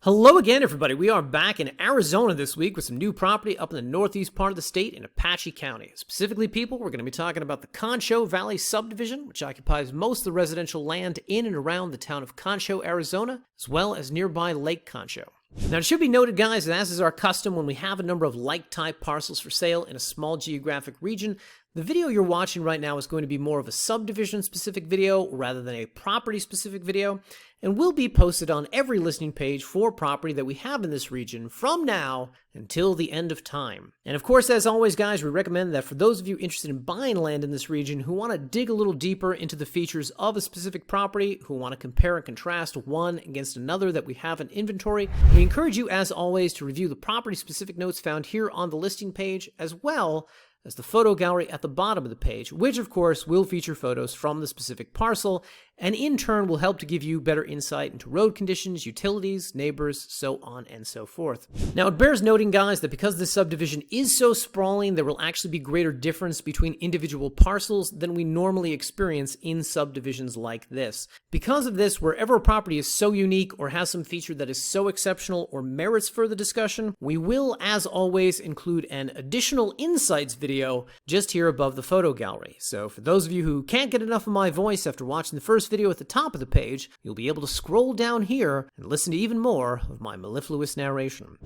Hello again, everybody. We are back in Arizona this week with some new property up in the northeast part of the state in Apache County. Specifically, people, we're going to be talking about the Concho Valley subdivision, which occupies most of the residential land in and around the town of Concho, Arizona, as well as nearby Lake Concho. Now, it should be noted, guys, that as is our custom when we have a number of like-type parcels for sale in a small geographic region, the video you're watching right now is going to be more of a subdivision-specific video rather than a property-specific video, and will be posted on every listing page for property that we have in this region from now until the end of time. And of course, as always, guys, we recommend that for those of you interested in buying land in this region who want to dig a little deeper into the features of a specific property, who want to compare and contrast one against another that we have in inventory, we encourage you, as always, to review the property-specific notes found here on the listing page, as well as the photo gallery at the bottom of the page, which of course will feature photos from the specific parcel, and in turn will help to give you better insight into road conditions, utilities, neighbors, so on and so forth. Now, it bears noting, guys, that because this subdivision is so sprawling, there will actually be greater difference between individual parcels than we normally experience in subdivisions like this. Because of this, wherever a property is so unique or has some feature that is so exceptional or merits further discussion, we will, as always, include an additional insights video just here above the photo gallery. So for those of you who can't get enough of my voice after watching the first video at the top of the page, you'll be able to scroll down here and listen to even more of my mellifluous narration.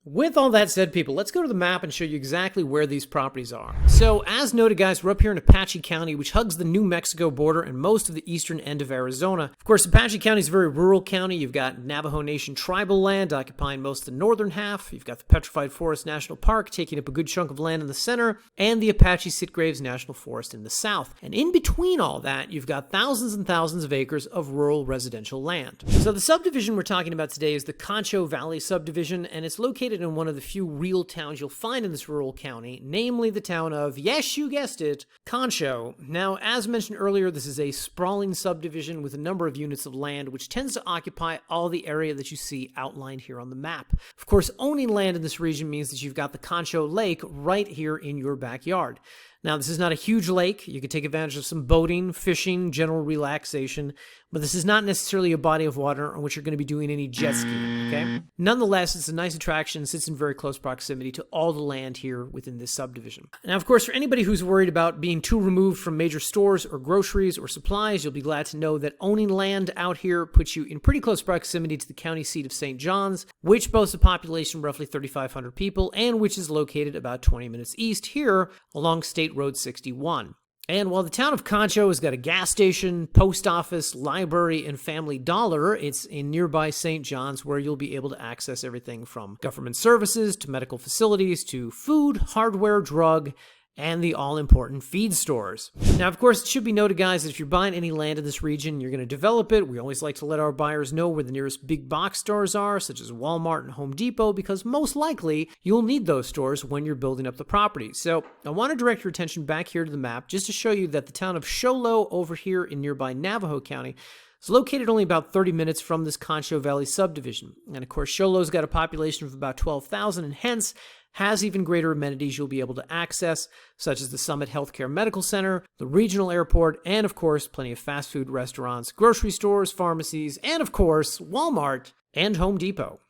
With all that said, people, let's go to the map and show you exactly where these properties are. So, as noted, guys, we're up here in Apache County, which hugs the New Mexico border and most of the eastern end of Arizona. Of course, Apache County is a very rural county. You've got Navajo Nation tribal land occupying most of the northern half. You've got the Petrified Forest National Park taking up a good chunk of land in the center, and the Apache Sitgraves National Forest in the south. And in between all that, you've got thousands and thousands of acres of rural residential land. So the subdivision we're talking about today is the Concho Valley subdivision, and it's located in one of the few real towns you'll find in this rural county, namely the town of, yes, you guessed it, Concho. Now, as mentioned earlier, this is a sprawling subdivision with a number of units of land, which tends to occupy all the area that you see outlined here on the map. Of course, owning land in this region means that you've got the Concho Lake right here in your backyard. Now, this is not a huge lake. You can take advantage of some boating, fishing, general relaxation, but this is not necessarily a body of water on which you're going to be doing any jet skiing, okay? Nonetheless, it's a nice attraction, sits in very close proximity to all the land here within this subdivision. Now, of course, for anybody who's worried about being too removed from major stores or groceries or supplies, you'll be glad to know that owning land out here puts you in pretty close proximity to the county seat of St. John's, which boasts a population of roughly 3,500 people and which is located about 20 minutes east here along State Road 61. And while the town of Concho has got a gas station, post office, library, and Family Dollar, it's in nearby St. John's where you'll be able to access everything from government services to medical facilities to food, hardware, drug, and the all-important feed stores. Now, of course, it should be noted, guys, that if you're buying any land in this region, you're going to develop it. We always like to let our buyers know where the nearest big box stores are, such as Walmart and Home Depot, because most likely you'll need those stores when you're building up the property. So I want to direct your attention back here to the map just to show you that the town of Sholo over here in nearby Navajo County is located only about 30 minutes from this Concho Valley subdivision. And of course, Sholo's got a population of about 12,000 and hence has even greater amenities you'll be able to access, such as the Summit Healthcare Medical Center, the regional airport, and of course, plenty of fast food restaurants, grocery stores, pharmacies, and of course, Walmart and Home Depot.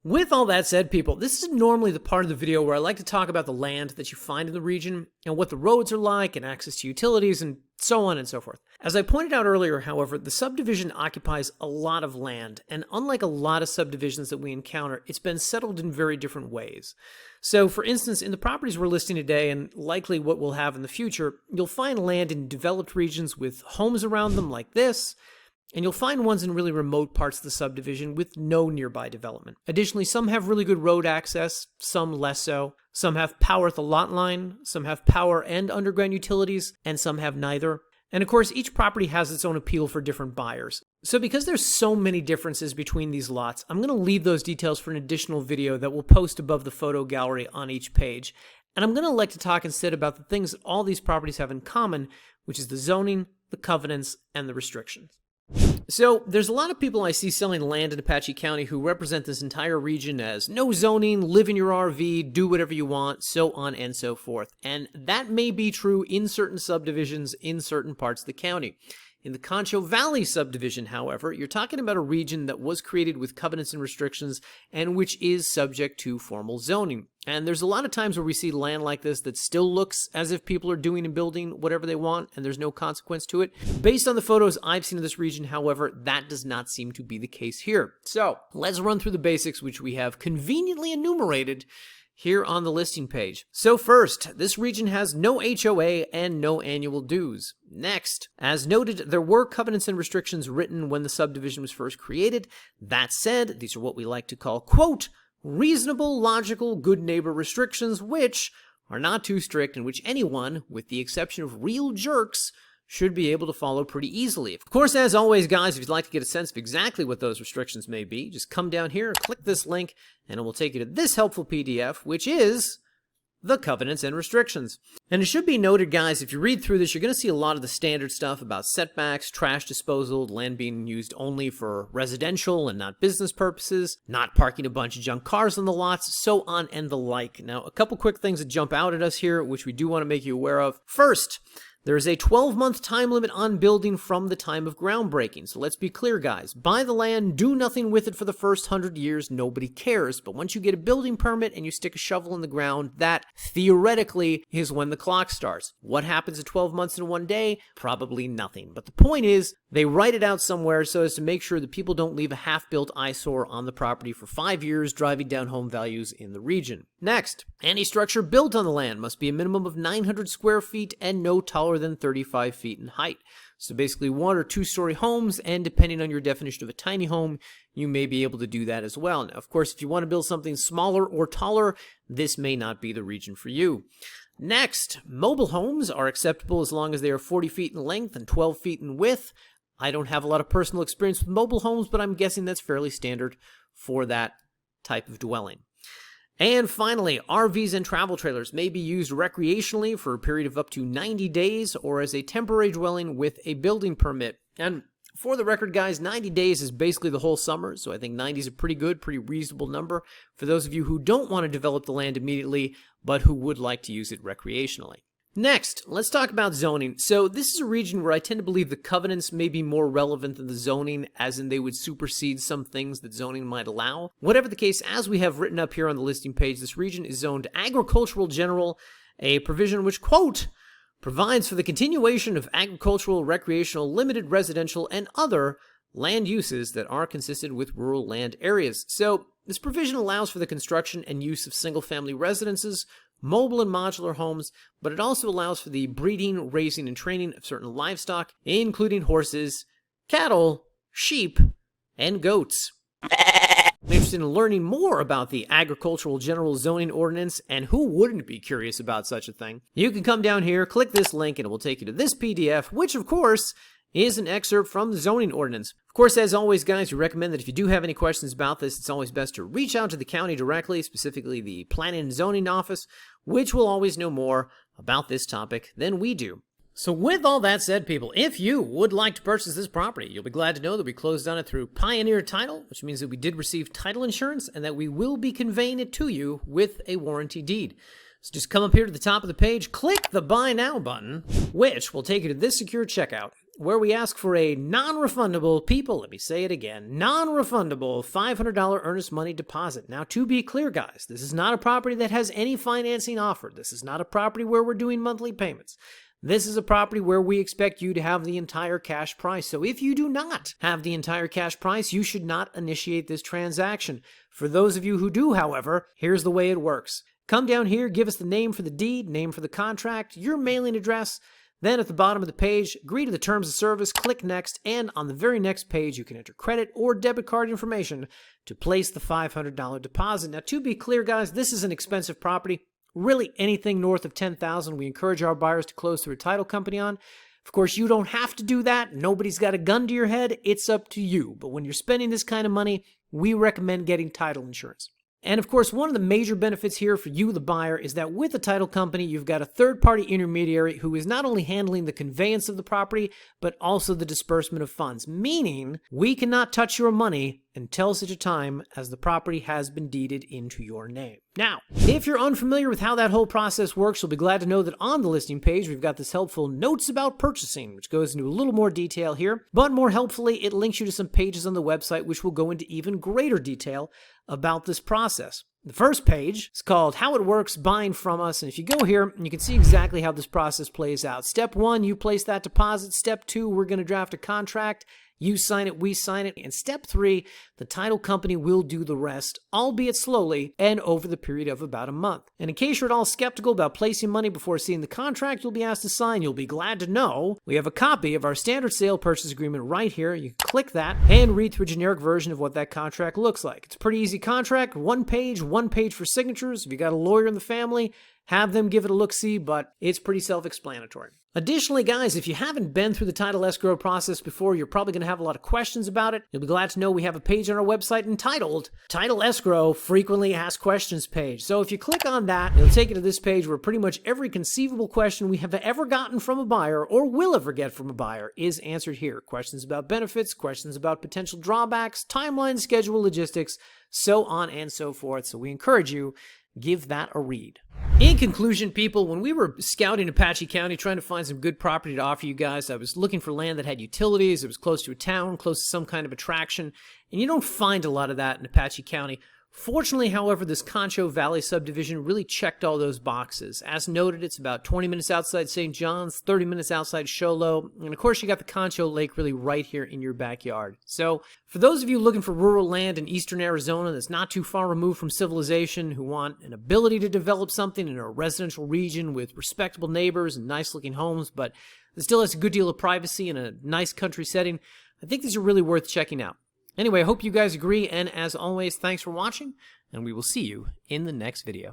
With all that said, people, this is normally the part of the video where I like to talk about the land that you find in the region and what the roads are like and access to utilities and so on and so forth. As I pointed out earlier, however, the subdivision occupies a lot of land, and unlike a lot of subdivisions that we encounter, it's been settled in very different ways. So, for instance, in the properties we're listing today, and likely what we'll have in the future, you'll find land in developed regions with homes around them like this, and you'll find ones in really remote parts of the subdivision with no nearby development. Additionally, some have really good road access, some less so. Some have power at the lot line, some have power and underground utilities, and some have neither. And of course, each property has its own appeal for different buyers. So because there's so many differences between these lots, I'm going to leave those details for an additional video that we'll post above the photo gallery on each page. And I'm going to like to talk instead about the things that all these properties have in common, which is the zoning, the covenants, and the restrictions. So there's a lot of people I see selling land in Apache County who represent this entire region as no zoning, live in your RV, do whatever you want, so on and so forth. And that may be true in certain subdivisions in certain parts of the county. In the Concho Valley subdivision, however, you're talking about a region that was created with covenants and restrictions and which is subject to formal zoning. And there's a lot of times where we see land like this that still looks as if people are doing and building whatever they want and there's no consequence to it. Based on the photos I've seen of this region, however, that does not seem to be the case here. So let's run through the basics, which we have conveniently enumerated here on the listing page. So first, this region has no HOA and no annual dues. Next, as noted, there were covenants and restrictions written when the subdivision was first created. That said, these are what we like to call, quote, reasonable, logical, good neighbor restrictions, which are not too strict and which anyone, with the exception of real jerks, should be able to follow pretty easily. Of course, as always, guys, if you'd like to get a sense of exactly what those restrictions may be, just come down here, click this link, and it will take you to this helpful PDF, which is the covenants and restrictions. And it should be noted, guys, if you read through this, you're going to see a lot of the standard stuff about setbacks, trash disposal, land being used only for residential and not business purposes, not parking a bunch of junk cars on the lots, so on and the like. Now, a couple quick things that jump out at us here, which we do want to make you aware of. First, there is a 12-month time limit on building from the time of groundbreaking. So let's be clear, guys. Buy the land, do nothing with it for the first 100 years, nobody cares. But once you get a building permit and you stick a shovel in the ground, that theoretically is when the clock starts. What happens at 12 months and 1 day? Probably nothing. But the point is, they write it out somewhere so as to make sure that people don't leave a half-built eyesore on the property for 5 years, driving down home values in the region. Next, any structure built on the land must be a minimum of 900 square feet and no taller than 35 feet in height. So basically 1 or 2-story homes, and depending on your definition of a tiny home, you may be able to do that as well. Now, of course, if you want to build something smaller or taller, this may not be the region for you. Next, mobile homes are acceptable as long as they are 40 feet in length and 12 feet in width. I don't have a lot of personal experience with mobile homes, but I'm guessing that's fairly standard for that type of dwelling. And finally, RVs and travel trailers may be used recreationally for a period of up to 90 days or as a temporary dwelling with a building permit. And for the record, guys, 90 days is basically the whole summer, so I think 90 is a pretty good, pretty reasonable number for those of you who don't want to develop the land immediately, but who would like to use it recreationally. Next, let's talk about zoning. So this is a region where I tend to believe the covenants may be more relevant than the zoning, as in they would supersede some things that zoning might allow. Whatever the case, as we have written up here on the listing page, this region is zoned agricultural general, a provision which, quote, provides for the continuation of agricultural, recreational, limited residential, and other land uses that are consistent with rural land areas. So this provision allows for the construction and use of single-family residences, mobile and modular homes, but it also allows for the breeding, raising, and training of certain livestock, including horses, cattle, sheep, and goats. Interested in learning more about the Agricultural General Zoning Ordinance, and who wouldn't be curious about such a thing? You can come down here, click this link, and it will take you to this PDF, which, of course, is an excerpt from the zoning ordinance. Of course, as always, guys, we recommend that if you do have any questions about this, it's always best to reach out to the county directly, specifically the Planning and Zoning Office, which will always know more about this topic than we do. So with all that said, people, if you would like to purchase this property, you'll be glad to know that we closed on it through Pioneer Title, which means that we did receive title insurance and that we will be conveying it to you with a warranty deed. So just come up here to the top of the page, click the Buy Now button, which will take you to this secure checkout, where we ask for a non-refundable, people, let me say it again, non-refundable $500 earnest money deposit. Now, to be clear, guys, this is not a property that has any financing offered. This is not a property where we're doing monthly payments. This is a property where we expect you to have the entire cash price. So if you do not have the entire cash price, you should not initiate this transaction. For those of you who do, however, here's the way it works. Come down here, give us the name for the deed, name for the contract, your mailing address. Then at the bottom of the page, agree to the terms of service, click Next, and on the very next page, you can enter credit or debit card information to place the $500 deposit. Now, to be clear, guys, this is an expensive property. Really, anything north of $10,000, we encourage our buyers to close through a title company on. Of course, you don't have to do that. Nobody's got a gun to your head. It's up to you. But when you're spending this kind of money, we recommend getting title insurance. And of course, one of the major benefits here for you, the buyer, is that with a title company, you've got a third-party intermediary who is not only handling the conveyance of the property, but also the disbursement of funds, meaning we cannot touch your money until such a time as the property has been deeded into your name. Now, if you're unfamiliar with how that whole process works, you'll be glad to know that on the listing page, we've got this helpful Notes About Purchasing, which goes into a little more detail here. But more helpfully, it links you to some pages on the website which will go into even greater detail about this process. The first page is called How It Works Buying From Us. And if you go here, you can see exactly how this process plays out. Step 1, you place that deposit. Step 2, we're going to draft a contract. You sign it, we sign it. And step 3, the title company will do the rest, albeit slowly and over the period of about a month. And in case you're at all skeptical about placing money before seeing the contract you'll be asked to sign, you'll be glad to know we have a copy of our standard sale purchase agreement right here. You can click that and read through a generic version of what that contract looks like. It's a pretty easy contract, one page for signatures. If you got a lawyer in the family, have them give it a look-see, but it's pretty self-explanatory. Additionally, guys, if you haven't been through the title escrow process before, you're probably going to have a lot of questions about it. You'll be glad to know we have a page on our website entitled Title Escrow Frequently Asked Questions page. So if you click on that, it'll take you to this page where pretty much every conceivable question we have ever gotten from a buyer or will ever get from a buyer is answered here. Questions about benefits, questions about potential drawbacks, timeline, schedule, logistics, so on and so forth. So we encourage you, give that a read. In conclusion, people, when we were scouting Apache County, trying to find some good property to offer you guys, I was looking for land that had utilities, it was close to a town, close to some kind of attraction, and you don't find a lot of that in Apache County. Fortunately, however, this Concho Valley subdivision really checked all those boxes. As noted, it's about 20 minutes outside St. John's, 30 minutes outside Show Low, and of course you got the Concho Lake really right here in your backyard. So, for those of you looking for rural land in eastern Arizona that's not too far removed from civilization, who want an ability to develop something in a residential region with respectable neighbors and nice-looking homes, but that still has a good deal of privacy in a nice country setting, I think these are really worth checking out. Anyway, I hope you guys agree, and as always, thanks for watching, and we will see you in the next video.